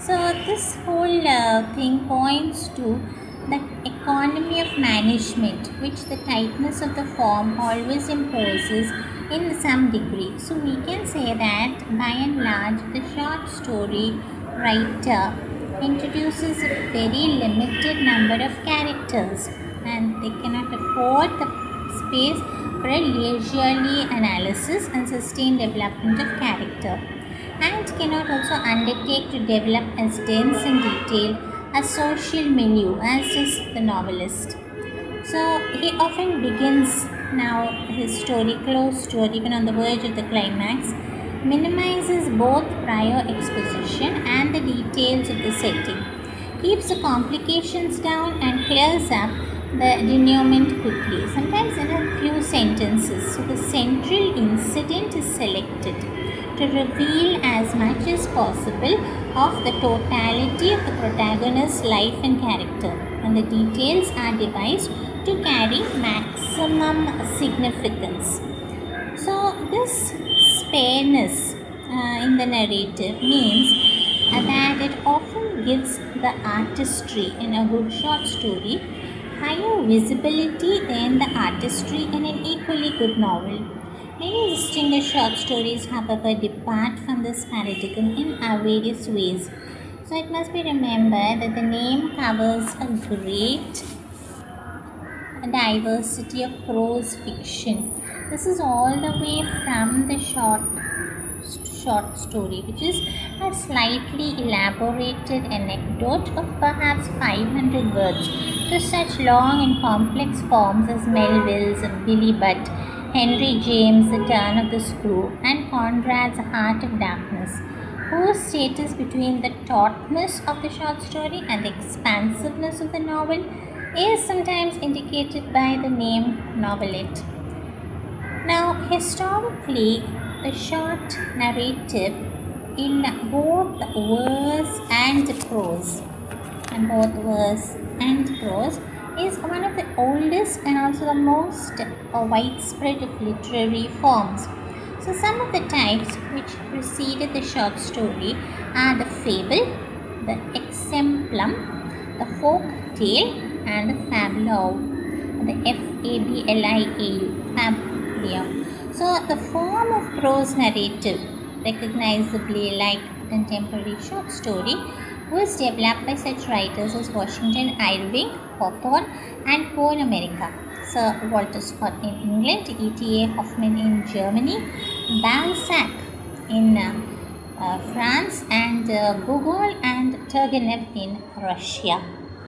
So this whole thing points to the economy of management, which the tightness of the form always imposes in some degree. So we can say that by and large, the short story writer introduces a very limited number of characters, and they cannot afford the space for a leisurely analysis and sustained development of character, and cannot also undertake to develop as dense and detailed a social milieu as does the novelist. So he often begins now his story close to or even on the verge of the climax, minimizes both prior exposition and the details of the setting, keeps the complications down, and clears up the denouement quickly, sometimes in a few sentences. So the central incident is selected to reveal as much as possible of the totality of the protagonist's life and character, and the details are devised to carry maximum significance. So this spareness in the narrative means that it often gives the artistry in a good short story higher visibility than the artistry in an equally good novel. Many distinguished short stories, however, depart from this paradigm in various ways. So it must be remembered that the name covers a great diversity of prose fiction. This is all the way from the short story, which is a slightly elaborated anecdote of perhaps 500 words, to such long and complex forms as Melville's Billy Budd, Henry James' The Turn of the Screw, and Conrad's Heart of Darkness, whose status between the tautness of the short story and the expansiveness of the novel is sometimes indicated by the name novelette. Now, historically, the short narrative in both verse and prose, is one of the oldest and also the most widespread of literary forms. So some of the types which preceded the short story are the fable, the exemplum, the folk tale, and the fableau, the fableau. So the form of prose narrative, recognizably like contemporary short story, was developed by such writers as Washington Irving, Hawthorne, and Poe in America, Sir Walter Scott in England, E.T.A. Hoffmann in Germany, Balzac in France, and Gogol and Turgenev in Russia.